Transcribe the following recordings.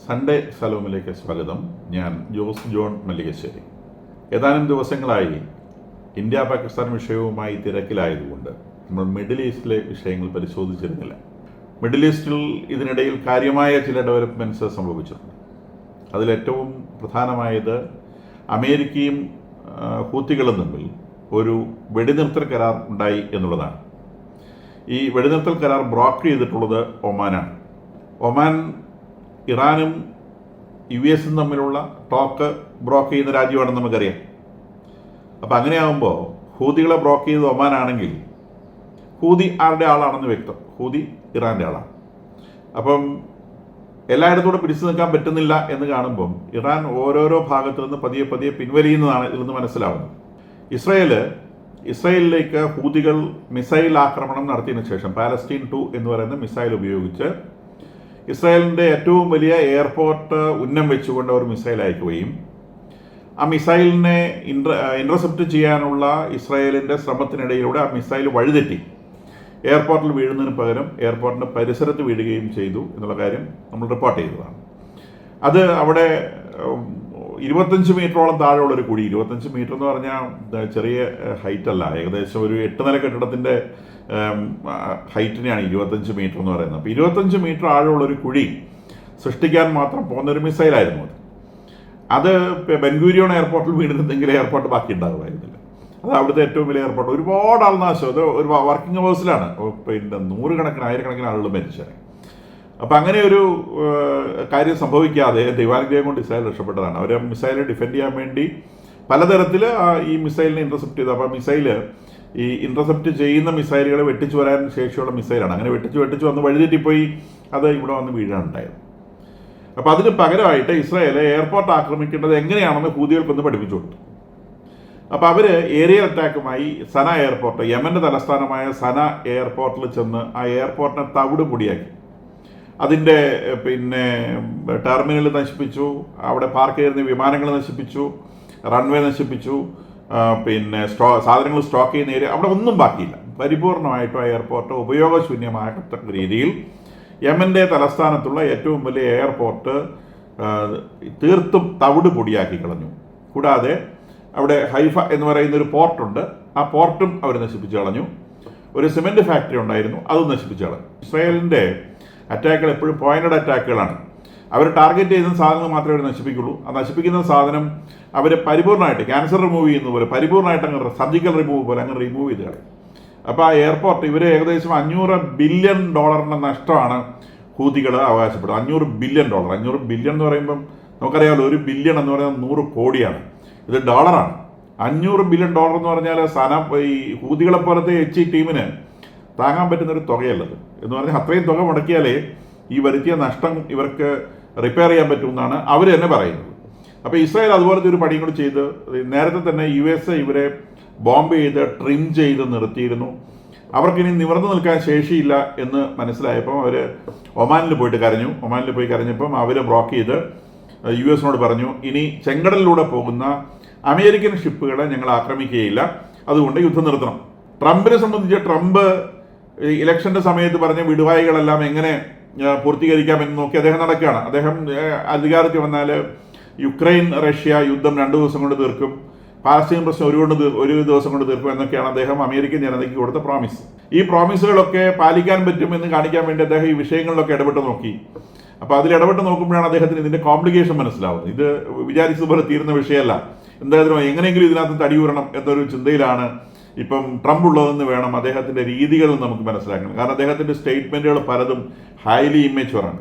Sunday സലോമിലേക്ക് സ്വാഗതം. ഞാൻ Jose John Mallikassery. ഏതാനും ദിവസങ്ങളായി ഇന്ത്യ പാകിസ്ഥാൻ വിഷയവുമായി തിരക്കിലായതുകൊണ്ട് നമ്മൾ മിഡിൽ ഈസ്റ്റിലെ വിഷയങ്ങൾ പരിശോധിച്ചിരുന്നില്ല. മിഡിൽ ഈസ്റ്റിൽ ഇതിനിടയിൽ കാര്യമായ ചില ഡെവലപ്മെൻറ്റ്സ് സംഭവിച്ചിട്ടുണ്ട്. അതിലേറ്റവും പ്രധാനമായത് അമേരിക്കയും ഹൂത്തികളും തമ്മിൽ ഒരു വെടിനിർത്തൽ കരാർ ഉണ്ടായി എന്നുള്ളതാണ്. ഈ വെടിനിർത്തൽ കരാർ ബ്രോക്കർ ചെയ്തിട്ടുള്ളത് ഒമാനാണ്. ഒമാൻ ഇറാനും US തമ്മിലുള്ള ടോക്ക് ബ്രോക്ക് ചെയ്യുന്ന രാജ്യമാണെന്ന് നമുക്കറിയാം. അപ്പം അങ്ങനെയാകുമ്പോൾ ഹൂതികളെ ബ്രോക്ക് ചെയ്ത് ഒമാനാണെങ്കിൽ ഹൂതി ആരുടെ ആളാണെന്ന് വ്യക്തം. ഹൂതി ഇറാൻ്റെ ആളാണ്. അപ്പം എല്ലായിടത്തൂടെ പിടിച്ചു നിൽക്കാൻ പറ്റുന്നില്ല എന്ന് കാണുമ്പം ഇറാൻ ഓരോരോ ഭാഗത്തു നിന്ന് പതിയെ പതിയെ പിൻവലിയുന്നതാണ് ഇതിൽ നിന്ന് മനസ്സിലാവുന്നത്. ഇസ്രയേലിലേക്ക് ഹൂതികൾ മിസൈൽ ആക്രമണം നടത്തിയതിനു ശേഷം പാലസ്റ്റീൻ 2 എന്ന് പറയുന്ന മിസൈൽ ഉപയോഗിച്ച് ഇസ്രായേലിൻ്റെ ഏറ്റവും വലിയ എയർപോർട്ട് ഉന്നം വെച്ചുകൊണ്ട് അവർ മിസൈൽ അയക്കുകയും ആ മിസൈലിനെ ഇൻ്റർസെപ്റ്റ് ചെയ്യാനുള്ള ഇസ്രായേലിൻ്റെ ശ്രമത്തിനിടയിലൂടെ ആ മിസൈൽ വഴിതെറ്റി എയർപോർട്ടിൽ വീഴുന്നതിന് പകരം എയർപോർട്ടിൻ്റെ പരിസരത്ത് വീഴുകയും ചെയ്തു എന്നുള്ള കാര്യം നമ്മൾ റിപ്പോർട്ട് ചെയ്തതാണ്. അത് അവിടെ 25 മീറ്ററോളം താഴെയുള്ളൊരു കുഴി. 25 മീറ്റർ എന്ന് പറഞ്ഞാൽ ചെറിയ ഹൈറ്റ് അല്ല, ഏകദേശം ഒരു 8 നില കെട്ടിടത്തിൻ്റെ ഹൈറ്റിനെയാണ് 25 മീറ്റർ എന്ന് പറയുന്നത്. അപ്പോൾ 25 മീറ്റർ ആഴമുള്ളൊരു കുഴി സൃഷ്ടിക്കാൻ മാത്രം പോകുന്നൊരു മിസൈലായിരുന്നു അത്. ബെൻഗൂരിയോൺ എയർപോർട്ടിൽ വീണിരുന്നെങ്കിൽ എയർപോർട്ട് ബാക്കി ഉണ്ടാകുമായിരുന്നില്ല. അത് അവിടുത്തെ ഏറ്റവും വലിയ എയർപോർട്ട്. ഒരുപാട് ആൾ നാശം. അത് ഒരു വർക്കിംഗ് അവേഴ്സിലാണ്. പിന്നെ 100 ആയിരക്കണക്കിന് ആളുകൾ മരിച്ചത്. അപ്പം അങ്ങനെ ഒരു കാര്യം സംഭവിക്കാതെ ദൈവാനുഗ്രഹം കൊണ്ട് ഇസ്രായേൽ രക്ഷപ്പെട്ടതാണ്. അവർ മിസൈലിനെ ഡിഫെൻഡ് ചെയ്യാൻ വേണ്ടി പലതരത്തിൽ ഈ മിസൈലിനെ ഇൻ്റർസെപ്റ്റ് ചെയ്തു. അപ്പോൾ മിസൈല് ഈ ഇൻ്റർസെപ്റ്റ് ചെയ്യുന്ന മിസൈലുകളെ വെട്ടിച്ചു വരാൻ ശേഷിയുള്ള മിസൈലാണ്. അങ്ങനെ വെട്ടിച്ചു വന്ന് വഴിതെറ്റിപ്പോയി അത് ഇവിടെ വന്ന് വീഴാനുണ്ടായത്. അപ്പോൾ അതിന് പകരമായിട്ട് ഇസ്രായേൽ എയർപോർട്ട് ആക്രമിക്കേണ്ടത് എങ്ങനെയാണെന്ന് ഹൂതികൾക്കൊന്ന് പഠിപ്പിച്ചു കൊടുത്തു. അപ്പോൾ അവർ ഏരിയൽ അറ്റാക്കുമായി സന എയർപോർട്ട്, യമൻ്റെ തലസ്ഥാനമായ സന എയർപോർട്ടിൽ ചെന്ന് ആ എയർപോർട്ടിനെ തവിട് പൊടിയാക്കി. അതിൻ്റെ ടെർമിനൽ നശിപ്പിച്ചു, അവിടെ പാർക്ക് ചെയ്യുന്ന വിമാനങ്ങൾ നശിപ്പിച്ചു, റൺവേ നശിപ്പിച്ചു, സാധനങ്ങൾ സ്റ്റോക്ക് ചെയ്യുന്ന ഏരിയ അവിടെ ഒന്നും ബാക്കിയില്ല. പരിപൂർണമായിട്ടും ആ എയർപോർട്ട് ഉപയോഗശൂന്യമാകത്തക്ക രീതിയിൽ യമൻ്റെ തലസ്ഥാനത്തുള്ള ഏറ്റവും വലിയ എയർപോർട്ട് തീർത്തും തവിട് പൊടിയാക്കി കളഞ്ഞു. കൂടാതെ അവിടെ ഹൈഫ എന്ന് പറയുന്ന ഒരു പോർട്ടുണ്ട്, ആ പോർട്ടും അവർ നശിപ്പിച്ചു കളഞ്ഞു. ഒരു സിമെൻറ്റ് ഫാക്ടറി ഉണ്ടായിരുന്നു, അതും നശിപ്പിച്ചു കളഞ്ഞു. ഇസ്രായേലിൻ്റെ അറ്റാക്കുകൾ എപ്പോഴും പോയിന്റഡ് അറ്റാക്കുകളാണ്. അവർ ടാർഗറ്റ് ചെയ്യുന്ന സാധനങ്ങൾ മാത്രമേ അവർ നശിപ്പിക്കുള്ളൂ. ആ നശിപ്പിക്കുന്ന സാധനം അവർ പരിപൂർണ്ണമായിട്ട് ക്യാൻസർ റിമൂവ് ചെയ്യുന്ന പോലെ പരിപൂർണ്ണമായിട്ട് അങ്ങനെ സർജിക്കൽ റിമൂവ് പോലെ അങ്ങനെ റിമൂവ് ചെയ്ത് കളയും. അപ്പോൾ ആ എയർപോർട്ട് ഇവർ ഏകദേശം $500 ബില്യൺ നഷ്ടമാണ് ഹൂതികൾ അവകാശപ്പെടുന്നത്. $500 ബില്യൺ. $500 ബില്യൺ എന്ന് പറയുമ്പം നമുക്കറിയാമല്ലോ, 1 ബില്യൺ എന്ന് പറയുന്നത് 100 കോടിയാണ്. ഇത് ഡോളറാണ്. $500 ബില്യൺ എന്ന് പറഞ്ഞാൽ ഈ ഹൂതികളെ പോലത്തെ ടീമിന് താങ്ങാൻ പറ്റുന്നൊരു തുകയല്ലത്. എന്ന് പറഞ്ഞാൽ അത്രയും തുക മുടക്കിയാലേ ഈ വരുത്തിയ നഷ്ടം ഇവർക്ക് റിപ്പയർ ചെയ്യാൻ പറ്റുമെന്നാണ് അവർ തന്നെ പറയുന്നത്. അപ്പോൾ ഇസ്രായേൽ അതുപോലത്തെ ഒരു പണിയും കൂടി ചെയ്ത് നേരത്തെ തന്നെ US ഇവരെ ബോംബ് ചെയ്ത് ട്രിം ചെയ്ത് നിർത്തിയിരുന്നു. അവർക്കിനി നിവർന്നു നിൽക്കാൻ ശേഷിയില്ല എന്ന് മനസ്സിലായപ്പോൾ അവർ ഒമാനിൽ പോയിട്ട് കരഞ്ഞു. ഒമാനിൽ പോയി കരഞ്ഞപ്പം അവർ ബ്ലോക്ക് ചെയ്ത് US പറഞ്ഞു, ഇനി ചെങ്കടലിലൂടെ പോകുന്ന അമേരിക്കൻ ഷിപ്പുകളെ ഞങ്ങൾ ആക്രമിക്കുകയില്ല, അതുകൊണ്ട് യുദ്ധം നിർത്തണം. ട്രംപിനെ സംബന്ധിച്ച് ട്രംപ് ഇലക്ഷൻ്റെ സമയത്ത് പറഞ്ഞ വിടുവായികളെല്ലാം എങ്ങനെ പൂർത്തീകരിക്കാമെന്ന് നോക്കി അദ്ദേഹം നടക്കുകയാണ്. അദ്ദേഹം അധികാരത്തിൽ വന്നാൽ യുക്രൈൻ റഷ്യ യുദ്ധം 2 ദിവസം കൊണ്ട് തീർക്കും, പാലസ്തീൻ പ്രശ്നം ഒരു ദിവസം കൊണ്ട് തീർക്കും എന്നൊക്കെയാണ് അദ്ദേഹം അമേരിക്കൻ ജനതയ്ക്ക് കൊടുത്ത പ്രോമിസ്. ഈ പ്രോമിസുകളൊക്കെ പാലിക്കാൻ പറ്റുമെന്ന് കാണിക്കാൻ വേണ്ടി അദ്ദേഹം ഈ വിഷയങ്ങളിലൊക്കെ ഇടപെട്ട് നോക്കി. അപ്പോൾ അതിൽ ഇടപെട്ട് നോക്കുമ്പോഴാണ് അദ്ദേഹത്തിന് ഇതിൻ്റെ കോംപ്ലിക്കേഷൻ മനസ്സിലാവുന്നത്. ഇത് വിചാരിച്ചതുപോലെ തീരുന്ന വിഷയമല്ല. എന്തായാലും എങ്ങനെയെങ്കിലും ഇതിനകത്ത് തടിയൂരണം എന്നൊരു ചിന്തയിലാണ് ഇപ്പം ട്രംപ് ഉള്ളതെന്ന് വേണം അദ്ദേഹത്തിൻ്റെ രീതികൾ നമുക്ക് മനസ്സിലാക്കണം. കാരണം അദ്ദേഹത്തിൻ്റെ സ്റ്റേറ്റ്മെൻറ്റുകൾ പലതും ഹൈലി ഇമ്മച്വറാണ്.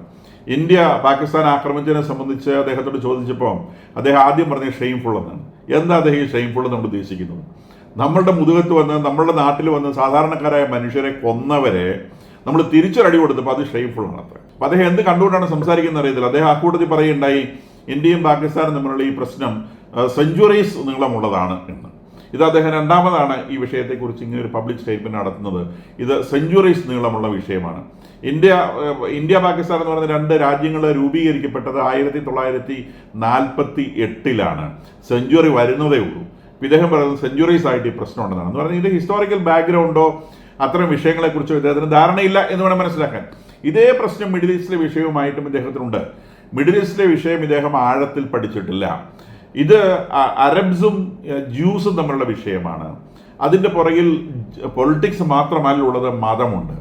ഇന്ത്യ പാകിസ്ഥാൻ ആക്രമിച്ചതിനെ സംബന്ധിച്ച് അദ്ദേഹത്തോട് ചോദിച്ചപ്പോൾ അദ്ദേഹം ആദ്യം പറഞ്ഞ ഷെയിംഫുൾ എന്നാണ്. എന്താ അദ്ദേഹം ഈ ഷെയിംഫുൾ നമ്മൾ ഉദ്ദേശിക്കുന്നത്? നമ്മളുടെ മുതുകത്ത് വന്ന് നമ്മളുടെ നാട്ടിൽ വന്ന് സാധാരണക്കാരായ മനുഷ്യരെ കൊന്നവരെ നമ്മൾ തിരിച്ചൊരടി കൊടുത്തപ്പോൾ അത് ഷെയിംഫുൾ ആണ് അത്ര. അപ്പോൾ അദ്ദേഹം എന്ത് കണ്ടുകൊണ്ടാണ് സംസാരിക്കുന്നത് അറിയത്തില്ല. അദ്ദേഹം ആ കൂട്ടത്തിൽ പറയുകയുണ്ടായി, ഇന്ത്യയും പാകിസ്ഥാനും തമ്മിലുള്ള ഈ പ്രശ്നം സെഞ്ച്വറീസ് നീളമുള്ളതാണ് എന്ന്. ഇത് അദ്ദേഹം രണ്ടാമതാണ് ഈ വിഷയത്തെക്കുറിച്ച് ഇങ്ങനെ ഒരു പബ്ലിക് സ്റ്റേറ്റ്മെന്റ് നടത്തുന്നത്. ഇത് സെഞ്ച്വറീസ് നീളമുള്ള വിഷയമാണ്. ഇന്ത്യ പാകിസ്ഥാൻ എന്ന് പറയുന്ന 2 രാജ്യങ്ങൾ രൂപീകരിക്കപ്പെട്ടത് 1948 സെഞ്ച്വറി വരുന്നതേ ഉള്ളൂ. ഇദ്ദേഹം പറയുന്നത് സെഞ്ച്വറീസ് ആയിട്ട് ഈ പ്രശ്നം ഉണ്ടെന്നാണ്. എന്ന് പറഞ്ഞാൽ ഇതിൻ്റെ ഹിസ്റ്റോറിക്കൽ ബാക്ക്ഗ്രൗണ്ടോ അത്തരം വിഷയങ്ങളെക്കുറിച്ചോ ഇദ്ദേഹത്തിന് ധാരണയില്ല എന്ന് വേണം മനസ്സിലാക്കാൻ. ഇതേ പ്രശ്നം മിഡിൽ ഈസ്റ്റിലെ വിഷയവുമായിട്ടും ഇദ്ദേഹത്തിനുണ്ട്. മിഡിൽ ഈസ്റ്റിലെ വിഷയം ഇദ്ദേഹം ആഴത്തിൽ പഠിച്ചിട്ടില്ല. ഇത് അറബ്സും ജ്യൂസും തമ്മിലുള്ള വിഷയമാണ്. അതിൻ്റെ പുറകിൽ പൊളിറ്റിക്സ് മാത്രമല്ല ഉള്ളത്, മതമുണ്ട്.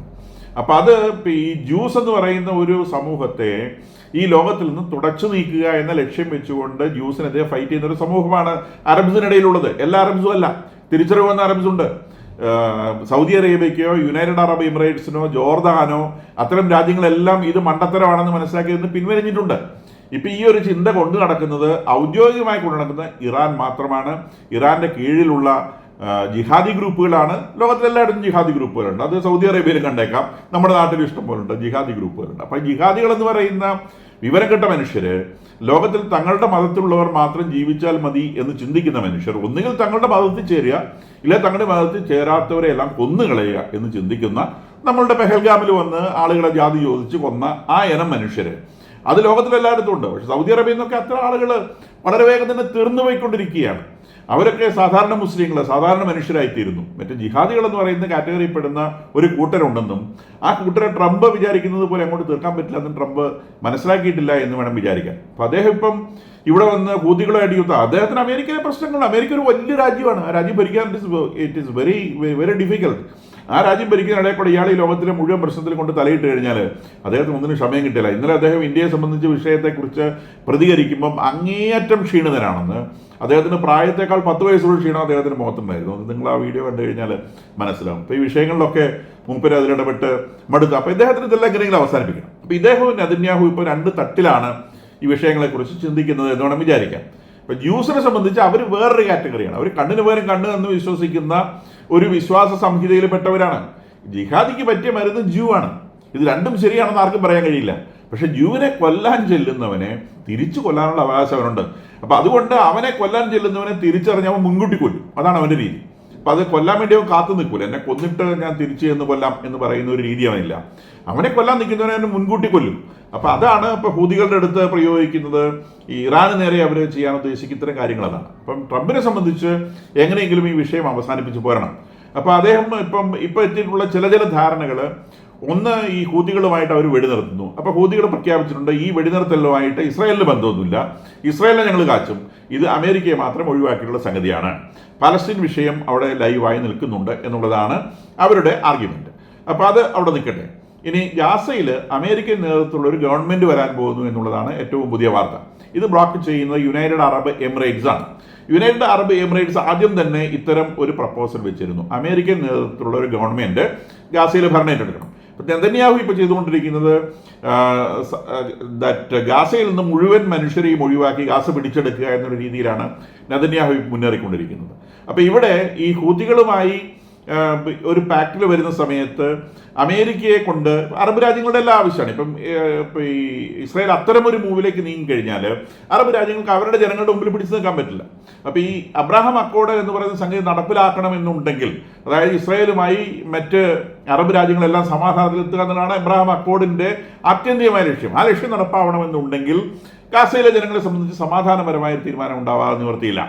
അപ്പം അത് ഈ ജ്യൂസ് എന്ന് പറയുന്ന ഒരു സമൂഹത്തെ ഈ ലോകത്തിൽ നിന്ന് തുടച്ചു നീക്കുക എന്ന ലക്ഷ്യം വെച്ചുകൊണ്ട് ജ്യൂസിനെതിരെ ഫൈറ്റ് ചെയ്യുന്ന ഒരു സമൂഹമാണ് അറബ്സിനിടയിലുള്ളത്. എല്ലാ അറബ്സും അല്ല, തിരിച്ചറിവുന്ന അറബ്സ് ഉണ്ട്. സൗദി അറേബ്യയ്ക്കോ യുണൈറ്റഡ് അറബ് എമിറേറ്റ്സിനോ ജോർദാനോ അത്തരം രാജ്യങ്ങളെല്ലാം ഇത് മണ്ടത്തരമാണെന്ന് മനസ്സിലാക്കിയതിന് പിൻവലിഞ്ഞിട്ടുണ്ട്. ഇപ്പം ഈ ഒരു ചിന്ത കൊണ്ടു നടക്കുന്നത്, ഔദ്യോഗികമായി കൊണ്ടു നടക്കുന്നത് ഇറാൻ മാത്രമാണ്. ഇറാന്റെ കീഴിലുള്ള ജിഹാദി ഗ്രൂപ്പുകളാണ്. ലോകത്തിലെല്ലായിടത്തും ജിഹാദി ഗ്രൂപ്പുകളുണ്ട്. അത് സൗദി അറേബ്യയിലും കണ്ടേക്കാം, നമ്മുടെ നാട്ടിലും ഇഷ്ടം പോലുണ്ട് ജിഹാദി ഗ്രൂപ്പുകളുണ്ട്. അപ്പം ജിഹാദികൾ എന്ന് പറയുന്ന വിവരം കെട്ട മനുഷ്യര്, ലോകത്തിൽ തങ്ങളുടെ മതത്തിലുള്ളവർ മാത്രം ജീവിച്ചാൽ മതി എന്ന് ചിന്തിക്കുന്ന മനുഷ്യർ, ഒന്നുകിൽ തങ്ങളുടെ മതത്തിൽ ചേരുക, ഇല്ല തങ്ങളുടെ മതത്തിൽ ചേരാത്തവരെ എല്ലാം കൊന്നുകളയുക എന്ന് ചിന്തിക്കുന്ന, നമ്മളുടെ പെഹൽഗാമിൽ വന്ന് ആളുകളെ ജാതി ചോദിച്ച് കൊന്ന ആ ഇനം മനുഷ്യര്, അത് ലോകത്തിലെല്ലായിടത്തും ഉണ്ട്. പക്ഷെ സൗദി അറേബ്യയിൽ നിന്നൊക്കെ അത്ര ആളുകൾ വളരെ വേഗം തന്നെ തീർന്നു പോയിക്കൊണ്ടിരിക്കുകയാണ്. അവരൊക്കെ സാധാരണ മുസ്ലിങ്ങൾ, സാധാരണ മനുഷ്യരായിത്തീരുന്നു. മറ്റു ജിഹാദികൾ എന്ന് പറയുന്ന കാറ്റഗറിയിൽപ്പെടുന്ന ഒരു കൂട്ടരുണ്ടെന്നും ആ കൂട്ടരെ ട്രംപ് വിചാരിക്കുന്നത് പോലെ അങ്ങോട്ട് തീർക്കാൻ പറ്റില്ല എന്നും ട്രംപ് മനസ്സിലാക്കിയിട്ടില്ല എന്ന് വേണം വിചാരിക്കാൻ. അപ്പം അദ്ദേഹം ഇപ്പം ഇവിടെ വന്ന് ഹൂതികളെ അടിയുത്ത അദ്ദേഹത്തിന് അമേരിക്കയിലെ പ്രശ്നങ്ങൾ, അമേരിക്ക ഒരു വലിയ രാജ്യമാണ്. ആ രാജ്യം ഭരിക്കാൻ it is very very difficult. ആ രാജ്യം ഭരിക്കുന്നതിനിടെ കൂടെ ഇയാൾ ഈ ലോകത്തിലെ മുഴുവൻ പ്രശ്നത്തിൽ കൊണ്ട് തലയിട്ട് കഴിഞ്ഞാൽ അദ്ദേഹത്തിന് ഒന്നിനും ക്ഷമയും കിട്ടില്ല. ഇന്നലെ അദ്ദേഹം ഇന്ത്യയെ സംബന്ധിച്ച വിഷയത്തെക്കുറിച്ച് പ്രതികരിക്കുമ്പം അങ്ങേയറ്റം ക്ഷീണിതനാണെന്ന്, അദ്ദേഹത്തിന് പ്രായത്തേക്കാൾ 10 വയസ്സുള്ള ക്ഷീണം അദ്ദേഹത്തിന് മുഖത്തുണ്ടായിരുന്നു. അത് നിങ്ങൾ ആ വീഡിയോ കണ്ടു കഴിഞ്ഞാൽ മനസ്സിലാവും. അപ്പോൾ ഈ വിഷയങ്ങളിലൊക്കെ മൂപ്പര് അതിലിടപെട്ട് മടുത്തു. അപ്പോൾ ഇദ്ദേഹത്തിന് ഇതെല്ലാം എങ്ങനെയെങ്കിലും അവസാനിപ്പിക്കണം. അപ്പോൾ ഇദ്ദേഹവും നെതന്യാഹു ഇപ്പോൾ 2 തട്ടിലാണ് ഈ വിഷയങ്ങളെക്കുറിച്ച് ചിന്തിക്കുന്നത് എന്ന് വേണം വിചാരിക്കാം. ഇപ്പം ജ്യൂസിനെ സംബന്ധിച്ച് അവർ വേറൊരു കാറ്റഗറിയാണ്. അവർ കണ്ണിന് പകരം കണ്ണ് എന്ന് വിശ്വസിക്കുന്ന ഒരു വിശ്വാസ സംഹിതയിൽ പെട്ടവരാണ്. ജിഹാദിക്ക് പറ്റിയ മരുന്ന് ജ്യൂ ആണ്. ഇത് രണ്ടും ശരിയാണെന്ന് ആർക്കും പറയാൻ കഴിയില്ല. പക്ഷെ ജ്യൂവിനെ കൊല്ലാൻ ചെല്ലുന്നവനെ തിരിച്ചു കൊല്ലാനുള്ള അവകാശം അവനുണ്ട്. അപ്പം അതുകൊണ്ട് അവനെ കൊല്ലാൻ ചെല്ലുന്നവനെ തിരിച്ചറിഞ്ഞ് അവൻ മുൻകൂട്ടി കൊല്ലും. അതാണ് അവൻ്റെ രീതി. അപ്പം അത് കൊല്ലാൻ വേണ്ടി അവൻ കാത്തു നിൽക്കൂല. എന്നെ കൊന്നിട്ട് ഞാൻ തിരിച്ച് എന്ന് കൊല്ലാം എന്ന് പറയുന്ന ഒരു രീതി അവനില്ല. അവനെ കൊല്ലാൻ നിൽക്കുന്നവനെ അവനെ മുൻകൂട്ടി കൊല്ലും. അപ്പം അതാണ് ഇപ്പോൾ ഹൂതികളുടെ അടുത്ത് പ്രയോഗിക്കുന്നത്. ഈ ഇറാന് നേരെ അവർ ചെയ്യാൻ ഉദ്ദേശിക്കുന്ന ഇത്തരം കാര്യങ്ങൾ അതാണ്. അപ്പം ട്രംപിനെ സംബന്ധിച്ച് എങ്ങനെയെങ്കിലും ഈ വിഷയം അവസാനിപ്പിച്ച് പോരണം. അപ്പോൾ അദ്ദേഹം ഇപ്പം എത്തിയിട്ടുള്ള ചില ധാരണകൾ, ഒന്ന്, ഈ ഹൂതികളുമായിട്ട് അവർ വെടിനിർത്തുന്നു. അപ്പോൾ ഹൂതികൾ പ്രഖ്യാപിച്ചിട്ടുണ്ട് ഈ വെടിനിർത്തലുമായിട്ട് ഇസ്രായേലിന് ബന്ധമൊന്നുമില്ല, ഇസ്രായേലിനെ ഞങ്ങൾ കാച്ചും, ഇത് അമേരിക്കയെ മാത്രം ഒഴിവാക്കിയിട്ടുള്ള സംഗതിയാണ്, പലസ്തീൻ വിഷയം അവിടെ ലൈവായി നിൽക്കുന്നുണ്ട് എന്നുള്ളതാണ് അവരുടെ ആർഗ്യുമെന്റ്. അപ്പോൾ അത് അവിടെ നിൽക്കട്ടെ. ഇനി ഗാസയിൽ അമേരിക്കൻ നേതൃത്വമുള്ള ഒരു ഗവൺമെന്റ് വരാൻ പോകുന്നു എന്നുള്ളതാണ് ഏറ്റവും പുതിയ വാർത്ത. ഇത് ബ്ലോക്ക് ചെയ്യുന്നത് യുണൈറ്റഡ് അറബ് എമിറേറ്റ്സ് ആണ്. യുണൈറ്റഡ് അറബ് എമിറേറ്റ്സ് ആദ്യം തന്നെ ഇത്തരം ഒരു പ്രപ്പോസൽ വെച്ചിരുന്നു. അമേരിക്കൻ നേതൃത്വമുള്ള ഒരു ഗവൺമെന്റ് ഗാസയിൽ ഭരണം ഏറ്റെടുക്കണം. നെതന്യാഹു ഇപ്പോൾ ചെയ്തുകൊണ്ടിരിക്കുന്നത് ഗാസയിൽ നിന്ന് മുഴുവൻ മനുഷ്യരെയും ഒഴിവാക്കി ഗാസ പിടിച്ചെടുക്കുക എന്നൊരു രീതിയിലാണ് നെതന്യാഹു മുന്നേറിക്കൊണ്ടിരിക്കുന്നത്. അപ്പോൾ ഇവിടെ ഈ ഹൂതികളുമായി ഒരു പാക്റ്റിൽ വരുന്ന സമയത്ത് അമേരിക്കയെ കൊണ്ട് അറബ് രാജ്യങ്ങളുടെ എല്ലാം ആവശ്യമാണ്. ഇപ്പം ഈ ഇസ്രായേൽ അത്തരമൊരു മൂവിലേക്ക് നീങ്ങി കഴിഞ്ഞാൽ അറബ് രാജ്യങ്ങൾക്ക് അവരുടെ ജനങ്ങളുടെ മുമ്പിൽ പിടിച്ചു നിൽക്കാൻ പറ്റില്ല. അപ്പോൾ ഈ അബ്രാഹാം അക്കോർഡ് എന്ന് പറയുന്ന സംഗതി നടപ്പിലാക്കണമെന്നുണ്ടെങ്കിൽ, അതായത് ഇസ്രായേലുമായി മറ്റ് അറബ് രാജ്യങ്ങളെല്ലാം സമാധാനത്തിലെത്തുക എന്നതാണ് അബ്രാഹാം അക്കോർഡിന്റെ ആത്യന്തികമായ ലക്ഷ്യം. ആ ലക്ഷ്യം നടപ്പാവണമെന്നുണ്ടെങ്കിൽ ഗാസയിലെ ജനങ്ങളെ സംബന്ധിച്ച് സമാധാനപരമായ തീരുമാനം ഉണ്ടാവാതെ നിവർത്തിയില്ല.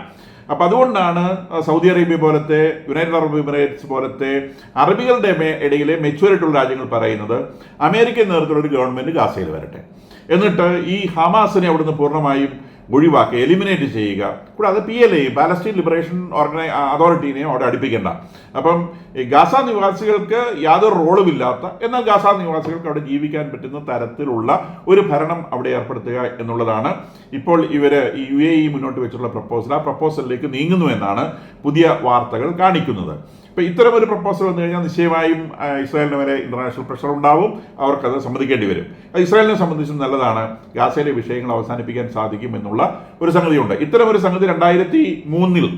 അപ്പം അതുകൊണ്ടാണ് സൗദി അറേബ്യ പോലത്തെ, യുണൈറ്റഡ് അറബ് എമിറേറ്റ്സ് പോലത്തെ അറബികളുടെ ഇടയിലെ മെച്യൂരിറ്റുള്ള രാജ്യങ്ങൾ പറയുന്നത് അമേരിക്കൻ നേതൃത്വത്തിലുള്ള ഒരു ഗവൺമെന്റ് ഗാസയിൽ വരട്ടെ, എന്നിട്ട് ഈ ഹമാസിനെ അവിടുന്ന് പൂർണ്ണമായും ഒഴിവാക്കി എലിമിനേറ്റ് ചെയ്യുക. കൂടാതെ PLA, പാലസ്റ്റീൻ ലിബറേഷൻ അതോറിറ്റീനെയും അവിടെ അടുപ്പിക്കേണ്ട. അപ്പം ഈ ഗാസ നിവാസികൾക്ക് യാതൊരു റോളുമില്ലാത്ത, എന്നാൽ ഗാസ നിവാസികൾക്ക് അവിടെ ജീവിക്കാൻ പറ്റുന്ന തരത്തിലുള്ള ഒരു ഭരണം അവിടെ ഏർപ്പെടുത്തുക എന്നുള്ളതാണ് ഇപ്പോൾ ഇവർ ഈ UAE മുന്നോട്ട് വെച്ചിട്ടുള്ള പ്രപ്പോസൽ. ആ പ്രപ്പോസലിലേക്ക് നീങ്ങുന്നു എന്നാണ് പുതിയ വാർത്തകൾ കാണിക്കുന്നത്. അപ്പോൾ ഇത്തരം ഒരു പ്രപ്പോസൽ വന്നു കഴിഞ്ഞാൽ നിശ്ചയമായും ഇസ്രായേലിന് വരെ ഇന്റർനാഷണൽ പ്രഷർ ഉണ്ടാവും, അവർക്കത് സമ്മതിക്കേണ്ടി വരും. ഇസ്രായേലിനെ സംബന്ധിച്ചും നല്ലതാണ്, ഗാസയിലെ വിഷയങ്ങൾ അവസാനിപ്പിക്കാൻ സാധിക്കും എന്നുള്ള ഒരു സംഗതിയുണ്ട്. ഇത്തരം ഒരു സംഗതി 2003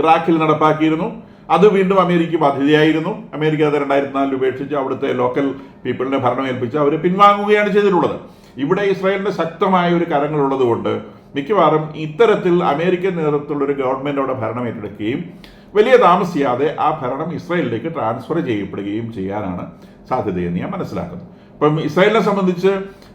ഇറാഖിൽ നടപ്പാക്കിയിരുന്നു. അത് വീണ്ടും അമേരിക്ക ബാധ്യതയായിരുന്നു. അമേരിക്ക അത് 2004 ഉപേക്ഷിച്ച് അവിടുത്തെ ലോക്കൽ പീപ്പിളിനെ ഭരണം ഏൽപ്പിച്ച് അവർ പിൻവാങ്ങുകയാണ് ചെയ്തിട്ടുള്ളത്. ഇവിടെ ഇസ്രായേലിന്റെ ശക്തമായ ഒരു കരങ്ങളുള്ളത് കൊണ്ട് മിക്കവാറും ഇത്തരത്തിൽ അമേരിക്കൻ നേതൃത്വമുള്ള ഒരു ഗവൺമെന്റ് അവിടെ ഭരണം ഏറ്റെടുക്കുകയും വലിയ താമസിയാതെ ആ ഭരണം ഇസ്രായേലിലേക്ക് ട്രാൻസ്ഫർ ചെയ്യപ്പെടുകയും ചെയ്യാനാണ് സാധ്യതയെന്ന് ഞാൻ മനസ്സിലാക്കുന്നു. ഇപ്പം ഇസ്രായേലിനെ സംബന്ധിച്ച്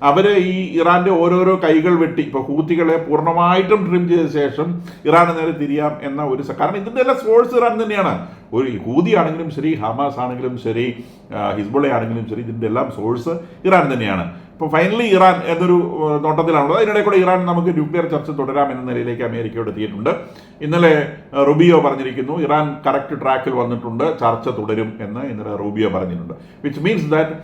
അവർ ഈ ഇറാന്റെ ഓരോരോ കൈകൾ വെട്ടി, ഇപ്പോൾ ഹൂത്തികളെ പൂർണ്ണമായിട്ടും ട്രിം ചെയ്ത ശേഷം ഇറാന് നേരെ തിരിയാം എന്ന ഒരു, കാരണം ഇതിൻ്റെ എല്ലാം സോഴ്സ് ഇറാൻ തന്നെയാണ്. ഒരു ഹൂതി ആണെങ്കിലും ശരി, ഹമാസ് ആണെങ്കിലും ശരി, ഹിസ്ബുള്ള ആണെങ്കിലും ശരി, ഇതിൻ്റെ എല്ലാം സോഴ്സ് ഇറാൻ തന്നെയാണ്. ഇപ്പോൾ ഫൈനലി ഇറാൻ എന്നൊരു നോട്ടത്തിലാണുള്ളത്. അതിനിടെ കൂടെ ഇറാൻ നമുക്ക് ന്യൂക്ലിയർ ചർച്ച തുടരാം എന്ന നിലയിലേക്ക് അമേരിക്കയോട് എത്തിയിട്ടുണ്ട്. ഇന്നലെ റുബിയോ പറഞ്ഞിരിക്കുന്നു ഇറാൻ കറക്റ്റ് ട്രാക്കിൽ വന്നിട്ടുണ്ട്, ചർച്ച തുടരും എന്ന് ഇന്നലെ റുബിയോ പറഞ്ഞിട്ടുണ്ട്. വിച്ച് മീൻസ് ദാറ്റ്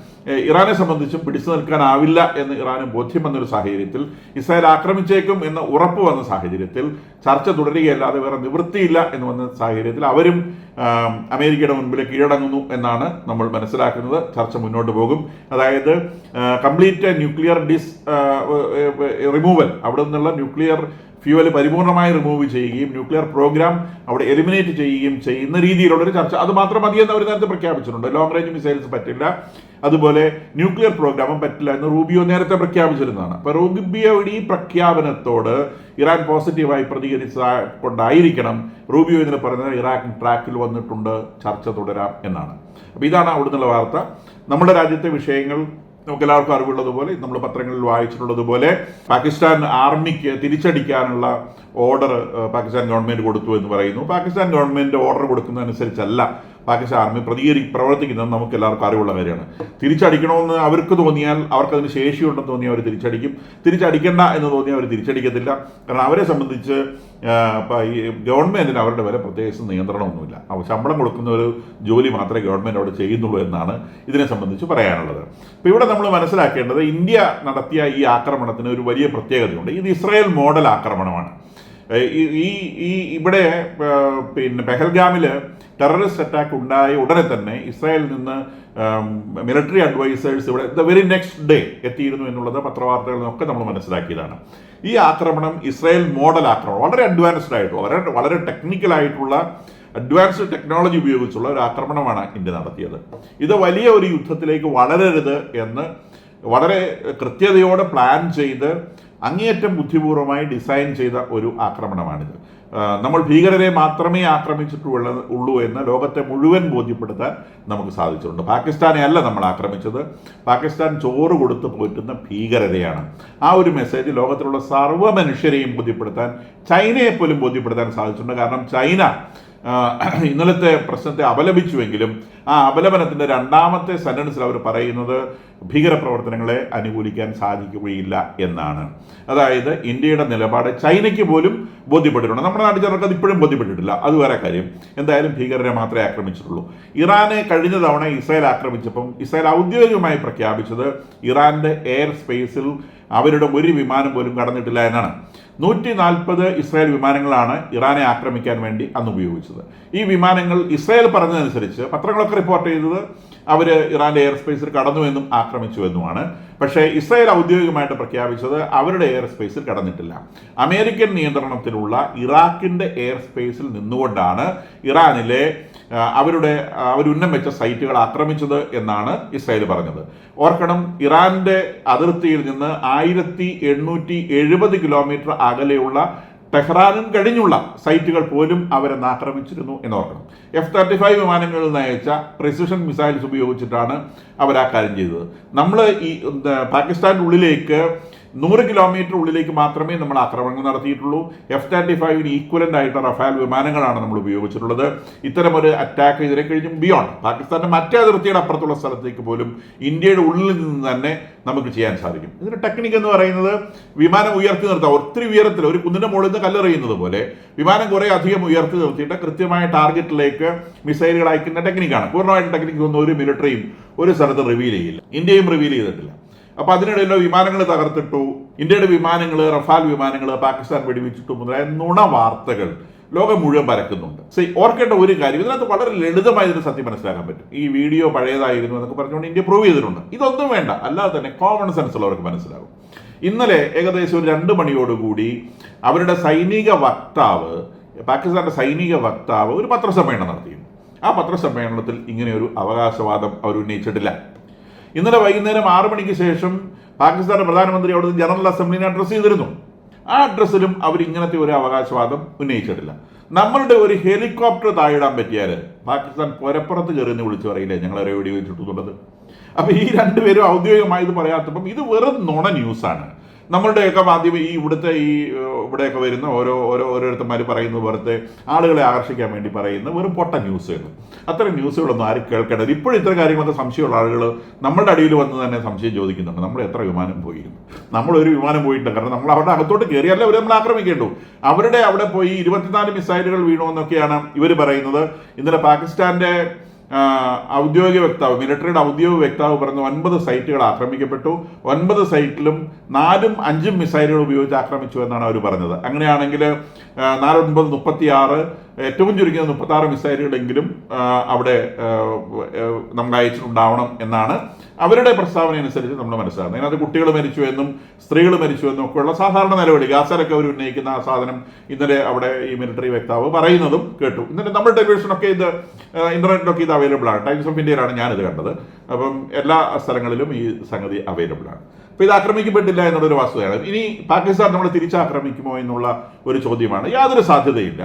ഇറാനെ സംബന്ധിച്ചും പിടിച്ചു നിൽക്കാനാവില്ല എന്ന് ഇറാന് ബോധ്യം വന്നൊരു സാഹചര്യത്തിൽ, ഇസ്രായേൽ ആക്രമിച്ചേക്കും എന്ന് ഉറപ്പ് വന്ന സാഹചര്യത്തിൽ ചർച്ച തുടരുകയല്ലാതെ വേറെ നിവൃത്തിയില്ല എന്ന് വന്ന സാഹചര്യത്തിൽ അവരും അമേരിക്കയുടെ മുൻപിൽ കീഴടങ്ങുന്നു എന്നാണ് നമ്മൾ മനസ്സിലാക്കുന്നത്. ചർച്ച മുന്നോട്ട് പോകും. അതായത് കംപ്ലീറ്റ് ന്യൂക്ലിയർ റിമൂവൽ, അവിടെ നിന്നുള്ള ന്യൂക്ലിയർ ഫ്യൂവൽ പരിപൂർണമായി റിമൂവ് ചെയ്യുകയും ന്യൂക്ലിയർ പ്രോഗ്രാം അവിടെ എലിമിനേറ്റ് ചെയ്യുകയും ചെയ്യുന്ന രീതിയിലുള്ളൊരു ചർച്ച. അത് മാത്രം മതിയെന്ന് അവർ നേരത്തെ പ്രഖ്യാപിച്ചിട്ടുണ്ട്. ലോങ് റേഞ്ച് മിസൈൽസ് പറ്റില്ല, അതുപോലെ ന്യൂക്ലിയർ പ്രോഗ്രാമും പറ്റില്ല എന്ന് റൂബിയോ നേരത്തെ പ്രഖ്യാപിച്ചിരുന്നതാണ്. അപ്പോൾ റൂബിയോയുടെ ഈ പ്രഖ്യാപനത്തോട് ഇറാൻ പോസിറ്റീവായി പ്രതികരിച്ച കൊണ്ടായിരിക്കണം റൂബിയോ ഇതിന് പറയുന്നത് ഇറാൻ ട്രാക്കിൽ വന്നിട്ടുണ്ട്, ചർച്ച തുടരാം എന്നാണ്. അപ്പോൾ ഇതാണ് അവിടുന്നുള്ള വാർത്ത. നമ്മുടെ രാജ്യത്തെ വിഷയങ്ങൾ നമുക്ക് എല്ലാവർക്കും അറിവുള്ളതുപോലെ, നമ്മൾ പത്രങ്ങളിൽ വായിച്ചിട്ടുള്ളതുപോലെ, പാകിസ്ഥാൻ ആർമിക്ക് തിരിച്ചടിക്കാനുള്ള ഓർഡർ പാകിസ്ഥാൻ ഗവൺമെന്റ് കൊടുത്തു എന്ന് പറയുന്നു. പാകിസ്ഥാൻ ഗവൺമെന്റ് ഓർഡർ കൊടുക്കുന്നതനുസരിച്ചല്ല പാകിസ്ഥാൻ ആർമി പ്രവർത്തിക്കുന്നത് നമുക്ക് എല്ലാവർക്കും അറിവുള്ള കാര്യമാണ്. തിരിച്ചടിക്കണമെന്ന് അവർക്ക് തോന്നിയാൽ, അവർക്കതിന് ശേഷിയുണ്ടെന്ന് തോന്നിയാൽ അവർ തിരിച്ചടിക്കും. തിരിച്ചടിക്കണ്ട എന്ന് തോന്നിയാൽ അവർ തിരിച്ചടിക്കത്തില്ല. കാരണം അവരെ സംബന്ധിച്ച് ഈ ഗവൺമെന്റിന് അവരുടെ വരെ പ്രത്യേകിച്ച് നിയന്ത്രണമൊന്നുമില്ല. ശമ്പളം കൊടുക്കുന്ന ഒരു ജോലി മാത്രമേ ഗവൺമെന്റ് അവിടെ ചെയ്യുന്നുള്ളൂ എന്നാണ് ഇതിനെ സംബന്ധിച്ച് പറയാനുള്ളത്. അപ്പോൾ ഇവിടെ നമ്മൾ മനസ്സിലാക്കേണ്ടത്, ഇന്ത്യ നടത്തിയ ഈ ആക്രമണത്തിന് ഒരു വലിയ പ്രത്യേകതയുണ്ട്. ഇത് ഇസ്രായേൽ മോഡൽ ആക്രമണമാണ്. ഇവിടെ പിന്നെ പെഹൽഗാമിൽ ടെററിസ്റ്റ് അറ്റാക്ക് ഉണ്ടായ ഉടനെ തന്നെ ഇസ്രായേലിൽ നിന്ന് മിലിറ്ററി അഡ്വൈസേഴ്സ് ഇവിടെ ദ വെരി നെക്സ്റ്റ് ഡേ എത്തിയിരുന്നു എന്നുള്ളത് പത്രവാർത്തകളിൽ നിന്നൊക്കെ നമ്മൾ മനസ്സിലാക്കിയതാണ്. ഈ ആക്രമണം ഇസ്രായേൽ മോഡൽ ആക്രമണം, വളരെ അഡ്വാൻസ്ഡ് ആയിട്ടുള്ള, വളരെ ടെക്നിക്കലായിട്ടുള്ള അഡ്വാൻസ്ഡ് ടെക്നോളജി ഉപയോഗിച്ചുള്ള ഒരു ആക്രമണമാണ് ഇന്ത്യ നടത്തിയത്. ഇത് വലിയ ഒരു യുദ്ധത്തിലേക്ക് വളരരുത് എന്ന് വളരെ കൃത്യതയോടെ പ്ലാൻ ചെയ്ത് അങ്ങേയറ്റം ബുദ്ധിപൂർവമായി ഡിസൈൻ ചെയ്ത ഒരു ആക്രമണമാണിത്. നമ്മൾ ഭീകരരെ മാത്രമേ ആക്രമിച്ചിട്ടുള്ളൂ എന്ന് ലോകത്തെ മുഴുവൻ ബോധ്യപ്പെടുത്താൻ നമുക്ക് സാധിച്ചിട്ടുണ്ട്. പാകിസ്ഥാനെ അല്ല നമ്മൾ ആക്രമിച്ചത്, പാകിസ്ഥാൻ ചോറ് കൊടുത്ത് പോറ്റുന്ന ഭീകരരെയാണ്. ആ ഒരു മെസ്സേജ് ലോകത്തിലുള്ള സർവ്വ മനുഷ്യരെയും ബോധ്യപ്പെടുത്താൻ, ചൈനയെ പോലും ബോധ്യപ്പെടുത്താൻ സാധിച്ചിട്ടുണ്ട്. കാരണം ചൈന ഇന്നലത്തെ പ്രശ്നത്തെ അപലപിച്ചുവെങ്കിലും ആ അപലപനത്തിൻ്റെ രണ്ടാമത്തെ സെന്റൻസിൽ അവർ പറയുന്നത് ഭീകരപ്രവർത്തനങ്ങളെ അനുകൂലിക്കാൻ സാധിക്കുകയില്ല എന്നാണ്. അതായത് ഇന്ത്യയുടെ നിലപാട് ചൈനയ്ക്ക് പോലും ബോധ്യപ്പെട്ടിട്ടുണ്ട്. നമ്മുടെ നാട്ടിൽ ചിലർക്ക് അത് ഇപ്പോഴും ബോധ്യപ്പെട്ടിട്ടില്ല, അത് വേറെ കാര്യം. എന്തായാലും ഭീകരരെ മാത്രമേ ആക്രമിച്ചിട്ടുള്ളൂ. ഇറാനെ കഴിഞ്ഞ തവണ ഇസ്രായേൽ ആക്രമിച്ചപ്പം ഇസ്രായേൽ ഔദ്യോഗികമായി പ്രഖ്യാപിച്ചത് ഇറാന്റെ എയർ സ്പേസിൽ അവരുടെ ഒരു വിമാനം പോലും കടന്നിട്ടില്ല എന്നാണ്. 140 ഇസ്രായേൽ വിമാനങ്ങളാണ് ഇറാനെ ആക്രമിക്കാൻ വേണ്ടി അന്ന് ഉപയോഗിച്ചത്. ഈ വിമാനങ്ങൾ ഇസ്രായേൽ പറഞ്ഞതനുസരിച്ച് പത്രങ്ങളൊക്കെ റിപ്പോർട്ട് ചെയ്തത് അവർ ഇറാന്റെ എയർ സ്പേസിൽ കടന്നുവെന്നും ആക്രമിച്ചുവെന്നുമാണ്. പക്ഷേ ഇസ്രായേൽ ഔദ്യോഗികമായിട്ട് പ്രഖ്യാപിച്ചത് അവരുടെ എയർ സ്പേസിൽ കടന്നിട്ടില്ല. അമേരിക്കൻ നിയന്ത്രണത്തിലുള്ള ഇറാഖിന്റെ എയർ സ്പേസിൽ നിന്നുകൊണ്ടാണ് ഇറാനിലെ അവരുന്നം വെച്ച സൈറ്റുകൾ ആക്രമിച്ചത് എന്നാണ് ഇസ്രായേൽ പറഞ്ഞത്. ഓർക്കണം, ഇറാന്റെ അതിർത്തിയിൽ നിന്ന് 1870 കിലോമീറ്റർ അകലെയുള്ള ടെഹ്റാനും കഴിഞ്ഞുള്ള സൈറ്റുകൾ പോലും അവരെന്ന് ആക്രമിച്ചിരുന്നു എന്നോർക്കണം. F-35 വിമാനങ്ങളിൽ നയിച്ച പ്രിസിഷൻ മിസൈൽസ് ഉപയോഗിച്ചിട്ടാണ് അവർ ആ കാര്യം ചെയ്തത്. നമ്മൾ ഈ പാകിസ്ഥാൻ്റെ ഉള്ളിലേക്ക് 100 കിലോമീറ്റർ ഉള്ളിലേക്ക് മാത്രമേ നമ്മൾ ആക്രമണങ്ങൾ നടത്തിയിട്ടുള്ളൂ. F-35 ഈക്വലൻ്റ് ആയിട്ട് റഫാൽ വിമാനങ്ങളാണ് നമ്മൾ ഉപയോഗിച്ചിട്ടുള്ളത്. ഇത്തരമൊരു അറ്റാക്ക് ഇതിനെ കഴിഞ്ഞും ബിയോണ്ട് പാകിസ്ഥാന്റെ മറ്റേ അതിർത്തിയുടെ അപ്പുറത്തുള്ള സ്ഥലത്തേക്ക് പോലും ഇന്ത്യയുടെ ഉള്ളിൽ നിന്ന് തന്നെ നമുക്ക് ചെയ്യാൻ സാധിക്കും. ഇതിന്റെ ടെക്നിക്ക് എന്ന് പറയുന്നത് വിമാനം ഉയർത്തി നിർത്താം. ഒത്തിരി ഉയരത്തിൽ ഒരു കുന്നിന്റെ മുകളിൽ നിന്ന് കല്ലെറിയുന്നത് പോലെ വിമാനം കുറെ അധികം ഉയർത്തി നിർത്തിയിട്ട് കൃത്യമായ ടാർഗറ്റിലേക്ക് മിസൈലുകൾ അയക്കുന്ന ടെക്നിക്കാണ്. പൂർണ്ണമായിട്ട് ടെക്നിക്ക് ഒന്നും ഒരു മിലിറ്ററിയും ഒരു സ്ഥലത്ത് റിവീൽ ചെയ്യില്ല, ഇന്ത്യയും റിവീൽ ചെയ്തിട്ടില്ല. അപ്പൊ അതിനിടയിലോ വിമാനങ്ങൾ തകർത്തിട്ടു, ഇന്ത്യയുടെ വിമാനങ്ങൾ, റഫാൽ വിമാനങ്ങൾ പാകിസ്ഥാൻ വെടിവെച്ചിട്ടു മുതലായ നുണ വാർത്തകൾ ലോകം മുഴുവൻ പരക്കുന്നുണ്ട്. ഓർക്കേണ്ട ഒരു കാര്യം, ഇതിനകത്ത് വളരെ ലളിതമായി ഇതിന് സത്യം മനസ്സിലാക്കാൻ പറ്റും. ഈ വീഡിയോ പഴയതായിരുന്നു എന്നൊക്കെ പറഞ്ഞുകൊണ്ട് ഇന്ത്യ പ്രൂവ് ചെയ്തിട്ടുണ്ട്. ഇതൊന്നും വേണ്ട, അല്ലാതെ തന്നെ കോമൺ സെൻസ് ഉള്ളവർക്ക് മനസ്സിലാകും. ഇന്നലെ ഏകദേശം ഒരു 2 മണിയോടുകൂടി അവരുടെ സൈനിക വക്താവ്, പാകിസ്ഥാന്റെ സൈനിക വക്താവ് ഒരു പത്രസമ്മേളനം നടത്തിയിരുന്നു. ആ പത്രസമ്മേളനത്തിൽ ഇങ്ങനെയൊരു അവകാശവാദം അവർ ഉന്നയിച്ചിട്ടില്ല. ഇന്നലെ വൈകുന്നേരം 6 മണിക്ക് ശേഷം പാകിസ്ഥാന്റെ പ്രധാനമന്ത്രി അവിടുന്ന് ജനറൽ അസംബ്ലിനെ അഡ്രസ്സ് ചെയ്തിരുന്നു. ആ അഡ്രസ്സിലും അവർ ഇങ്ങനത്തെ ഒരു അവകാശവാദം ഉന്നയിച്ചിട്ടില്ല. നമ്മളുടെ ഒരു ഹെലികോപ്റ്റർ താഴിടാൻ പറ്റിയാൽ പാകിസ്ഥാൻ പുരപ്പുറത്ത് കയറിയെന്ന് വിളിച്ചു പറയില്ലേ ഞങ്ങളെ വെടിവെച്ചിട്ടുള്ളത്. അപ്പോൾ ഈ രണ്ടുപേരും ഔദ്യോഗികമായി ഇത് പറയാത്തപ്പം ഇത് വെറും നുണ ന്യൂസാണ്. നമ്മളുടെയൊക്കെ മാധ്യമം ഇവിടുത്തെ ഇവിടെയൊക്കെ വരുന്ന ഓരോരുത്തന്മാർ പറയുന്നത് വെറുതെ ആളുകളെ ആകർഷിക്കാൻ വേണ്ടി പറയുന്ന വെറും പൊട്ട ന്യൂസുകൾ. അത്തരം ന്യൂസുകളൊന്നും ആരും കേൾക്കേണ്ടത്. ഇപ്പോഴും ഇത്തരം കാര്യങ്ങളൊക്കെ സംശയമുള്ള ആളുകൾ നമ്മളുടെ അടിയിൽ വന്ന് തന്നെ സംശയം ചോദിക്കുന്നുണ്ട്. നമ്മൾ എത്ര വിമാനം പോയിരുന്നു? നമ്മളൊരു വിമാനം പോയിട്ടുണ്ട്. കാരണം നമ്മൾ അവരുടെ അകത്തോട്ട് കയറിയല്ലേ അവർ നമ്മൾ ആക്രമിക്കേണ്ടു. അവരുടെ അവിടെ പോയി 24 മിസൈലുകൾ വീണു എന്നൊക്കെയാണ് ഇവർ പറയുന്നത്. ഇന്നലെ പാകിസ്ഥാന്റെ ഔദ്യോഗിക വക്താവ്, മിലിറ്ററിയുടെ ഔദ്യോഗിക വക്താവ് പറഞ്ഞ 9 സൈറ്റുകൾ ആക്രമിക്കപ്പെട്ടു. 9 സൈറ്റിലും 4ഉം 5ഉം മിസൈലുകൾ ഉപയോഗിച്ച് ആക്രമിച്ചു എന്നാണ് അവർ പറഞ്ഞത്. അങ്ങനെയാണെങ്കിൽ 4, 9, 36, ഏറ്റവും ചുരുങ്ങിയത് 36 മിസൈലുകളെങ്കിലും അവിടെ നമ്മൾ അയച്ചിട്ടുണ്ടാവണം എന്നാണ് അവരുടെ പ്രസ്താവന അനുസരിച്ച് നമ്മൾ മനസ്സിലാക്കുന്നത്. അതിനകത്ത് കുട്ടികൾ മരിച്ചു എന്നും സ്ത്രീകൾ മരിച്ചു എന്നും ഒക്കെയുള്ള സാധാരണ നിലവിളി ഗാസയിലൊക്കെ അവർ ഉന്നയിക്കുന്ന ആ സാധനം ഇന്നലെ അവിടെ ഈ മിലിറ്ററി വക്താവ് പറയുന്നതും കേട്ടു. ഇന്നലെ നമ്മുടെ ടെലിവിഷനൊക്കെ ഇന്റർനെറ്റിലൊക്കെ ഇത് അവൈലബിൾ ആണ്. ടൈംസ് ഓഫ് ഇന്ത്യയിലാണ് ഞാനിത് കണ്ടത്. അപ്പം എല്ലാ സ്ഥലങ്ങളിലും ഈ സംഗതി അവൈലബിൾ ആണ്. അപ്പോൾ ഇത് ആക്രമിക്കപ്പെട്ടില്ല എന്നുള്ളൊരു വസ്തുതയാണ്. ഇനി പാകിസ്ഥാൻ നമ്മൾ തിരിച്ചാക്രമിക്കുമോ എന്നുള്ള ഒരു ചോദ്യമാണ്. യാതൊരു സാധ്യതയില്ല.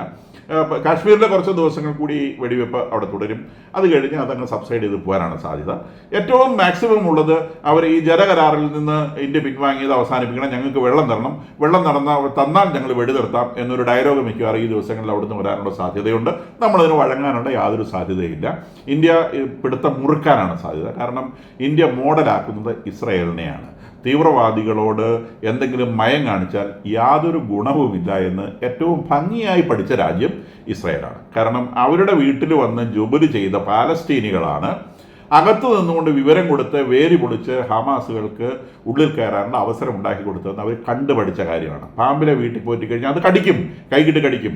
കാശ്മീരിലെ കുറച്ച് ദിവസങ്ങൾ കൂടി വെടിവെപ്പ് അവിടെ തുടരും. അത് കഴിഞ്ഞ് അതങ്ങ് സബ്സൈഡ് ചെയ്ത് പോകാനാണ് സാധ്യത. ഏറ്റവും മാക്സിമം ഉള്ളത് അവർ ഈ ജലകരാറിൽ നിന്ന് ഇന്ത്യ പിൻവാങ്ങിയത് അവസാനിപ്പിക്കണം, ഞങ്ങൾക്ക് വെള്ളം തരണം, വെള്ളം തന്നാൽ ഞങ്ങൾ വെടിനിർത്താം എന്നൊരു ഡയലോഗ് മിക്കവാറും ഈ ദിവസങ്ങളിൽ അവിടുന്ന് വരാനുള്ള സാധ്യതയുണ്ട്. നമ്മളതിന് വഴങ്ങാനുള്ള യാതൊരു സാധ്യതയില്ല. ഇന്ത്യ പിടുത്തം മുറുക്കാനാണ് സാധ്യത. കാരണം ഇന്ത്യ മോഡലാക്കുന്നത് ഇസ്രയേലിനെയാണ്. തീവ്രവാദികളോട് എന്തെങ്കിലും മയം കാണിച്ചാൽ യാതൊരു ഗുണവുമില്ല എന്ന് ഏറ്റവും ഭംഗിയായി പഠിച്ച രാജ്യം ഇസ്രയേലാണ്. കാരണം അവരുടെ വീട്ടിൽ വന്ന് ജോലി ചെയ്ത പാലസ്തീനികളാണ് അകത്ത് നിന്നുകൊണ്ട് വിവരം കൊടുത്ത് വേരി പൊളിച്ച് ഹമാസുകൾക്ക് ഉള്ളിൽ കയറാനുള്ള അവസരം ഉണ്ടാക്കി കൊടുത്തതെന്ന് അവർ കണ്ടുപഠിച്ച കാര്യമാണ്. പാമ്പിലെ വീട്ടിൽ പോയിട്ട് കഴിഞ്ഞാൽ അത് കടിക്കും, കൈകിട്ട് കടിക്കും.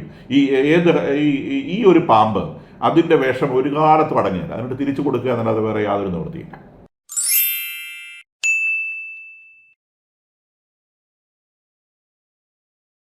ഈ ഒരു പാമ്പ് അതിൻ്റെ വേഷം ഒരു കാലത്തും അടങ്ങിയില്ല. അതിനോട് തിരിച്ചു കൊടുക്കുക എന്നല്ലാതെ വേറെ യാതൊരു നിവൃത്തിയില്ല.